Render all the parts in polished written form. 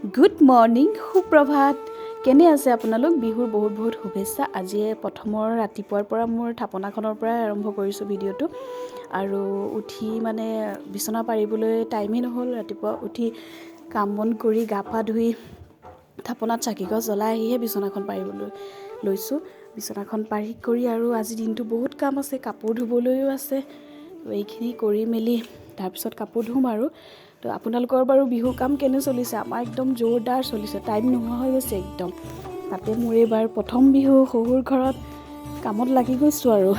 good morning সুপ্ৰভাত কেনে আছে আপোনালোক বিহুৰ বহুত বহুত শুভেচ্ছা আজি প্ৰথমৰ ৰাতিপুৱাৰ পৰা মোৰ থাপনাখনৰ পৰা আৰম্ভ কৰিছোঁ ভিডিঅ'টো আৰু উঠি মানে বিছনা পাৰিবলৈ টাইমেই নহ'ল ৰাতিপুৱা উঠি কাম বন কৰি গা পা ধুই থাপনাত চাকিগছ জ্বলাই আহিহে বিছনাখন পাৰিবলৈ লৈছোঁ বিছনাখন পাৰি কৰি আৰু আজি দিনটো বহুত কাম আছে কাপোৰ ধুবলৈও আছে এইখিনি কৰি মেলি তাৰপিছত কাপোৰ ধুম আৰু তো আপোনালোকৰ বাৰু বিহু কাম কেনে চলিছে আমাৰ একদম জোৰদাৰ চলিছে টাইম নোহোৱা হৈ গৈছে একদম তাতে মোৰ এইবাৰ প্ৰথম বিহু শহুৰ ঘৰত কামত লাগি গৈছোঁ আৰু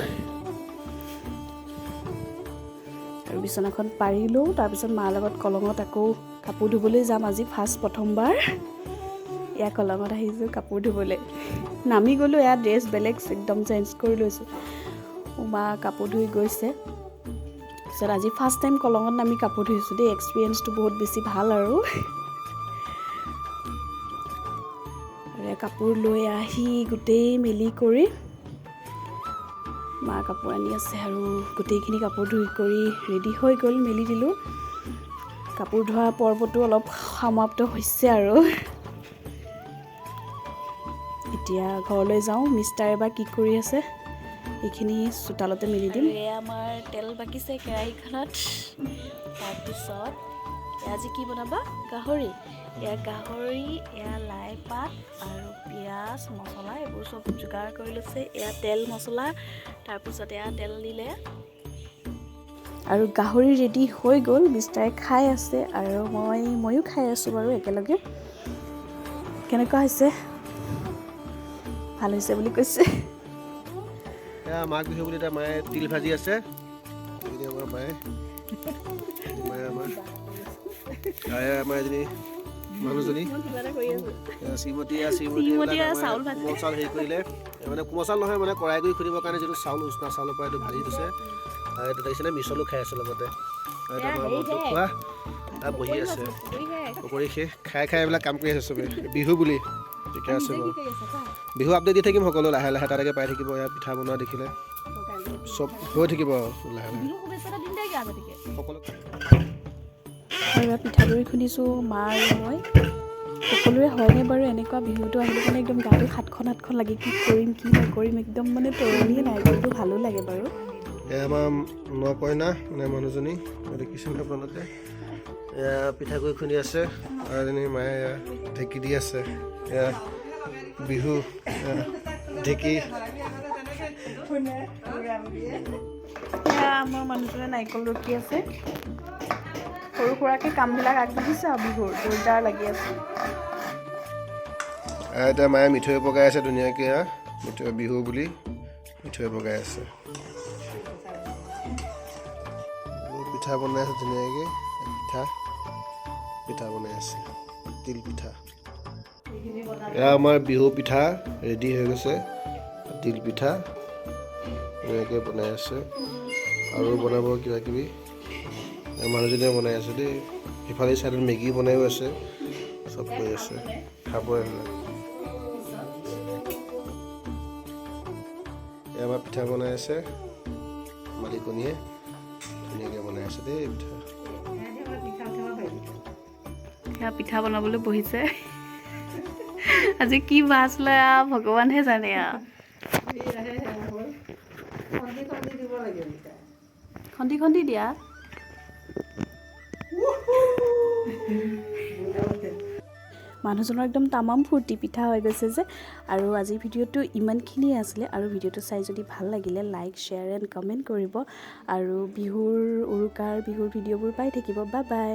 বিছনাখন পাৰিলোঁ তাৰপিছত মাৰ লগত কলঙত আকৌ কাপোৰ ধুবলৈ যাম আজি প্ৰথমবাৰ এয়া কলঙত আহিছোঁ কাপোৰ ধুবলৈ নামি গ'লোঁ এয়া ড্ৰেছ বেলেগ একদম চেঞ্জ কৰি লৈছোঁ মা কাপোৰ ধুই গৈছে তাৰপিছত আজি ফাৰ্ষ্ট টাইম কলঙত নামি কাপোৰ ধুইছোঁ দেই এক্সপিৰিয়েঞ্চটো বহুত বেছি ভাল আৰু কাপোৰ লৈ আহি গোটেই মেলি কৰি মা কাপোৰ আনি আছে আৰু গোটেইখিনি কাপোৰ ধুই কৰি ৰেডি হৈ গ'ল মেলি দিলোঁ কাপোৰ ধোৱা পৰ্বটো অলপ সমাপ্ত হৈছে আৰু এতিয়া ঘৰলৈ যাওঁ মিষ্টাৰে বা কি কৰি আছে এইখিনি চোতালতে মেলি দিম এয়া আমাৰ তেল বাকিছে কেৰাহীখনত তাৰপিছত আজি কি বনাবা গাহৰি এয়া গাহৰি এয়া লাই পাত আৰু পিঁয়াজ মছলা এইবোৰ চব যোগাৰ কৰি লৈছে এয়া তেল মছলা তাৰপিছত এয়া তেল দিলে আৰু গাহৰি ৰেডি হৈ গ'ল মিষ্টাৰে খাই আছে আৰু ময়ো খাই আছোঁ বাৰু একেলগে কেনেকুৱা হৈছে ভাল হৈছে বুলি কৈছে মাঘ বিহু বুলি তাৰ মায়ে তিল ভাজি আছে আমাৰ মায়ে আমাৰ এজনী মানুহজনী শ্ৰীমতী কোমল চাউল হেৰি কৰিলে মানে কোমল চাউল নহয় মানে কৰাই কৰি খুলিবৰ কাৰণে যিটো চাউল উচনা চাউলৰ পৰা এইটো ভাজি দিছে আৰু এইটো দেখিছেনে মিছলো খাই আছে লগতে খোৱা বহি আছে পকৰি খাই এইবিলাক কাম কৰি আছে চবে বিহু বুলি ঠিকে আছে বাৰু বিহু আপডেট দি থাকিম সকলো লাহে লাহে তালৈকে পাই থাকিব ইয়াত পিঠা বনোৱা দেখিলে চব হৈ থাকিব আৰু লাহে লাহে সকলো পিঠাগুড়ি খুন্দিছোঁ মা আৰু মই সকলোৰে হয়নে বাৰু এনেকুৱা বিহুটো আহিলে মানে একদম গাটো সাতখন লাগে কি কৰিম কি নকৰিম একদম মানে তৰণিয়ে নাই কিন্তু ভালো লাগে বাৰু এয়া আমাৰ নকইনা মানে মানুহজনী দেখিছোঁ আপোনালোকে এয়া পিঠাগুড়ি খুন্দি আছে আৰু এজনী মায়ে এয়া ঢেঁকী দি আছে এয়া বিহু ঢেঁকী আমাৰ মানুহজনে নাৰিকল ৰুকি আছে সৰু সুৰাকৈ কামবিলাক আগবাঢ়িছে আৰু বিহুৰ জোৰদাৰ লাগি আছে এতিয়া মায়ে মিঠৈ পগাই আছে ধুনীয়াকৈ মিঠৈ বিহু বুলি মিঠৈ পগাই আছে পিঠা বনাই আছে ধুনীয়াকৈ পিঠা বনাই আছে তিল পিঠা এয়া আমাৰ বিহু পিঠা ৰেডি হৈ গৈছে তিল পিঠা ধুনীয়াকৈ বনাই আছে আৰু বনাব কিবা কিবি মানুহজনীয়ে বনাই আছে দেই সিফালে চাইডত মেগী বনাইও আছে চব কৰি আছে খাব এয়া আমাৰ পিঠা বনাই আছে মালিকনীয়ে ধুনীয়াকৈ বনাই আছে দেই পিঠা বনাবলৈ বহিছে আজি কি মাছ লয় ভগৱানহে জানে খন্দি দিয়া মানুহজনৰ একদম তামাম ফূৰ্তি পিঠা হৈ গৈছে যে আৰু আজিৰ ভিডিঅ'টো ইমানখিনিয়ে আছিলে আৰু ভিডিঅ'টো চাই যদি ভাল লাগিলে লাইক শ্বেয়াৰ এণ্ড কমেণ্ট কৰিব আৰু বিহুৰ ভিডিঅ'বোৰ পাই থাকিব বাই বাই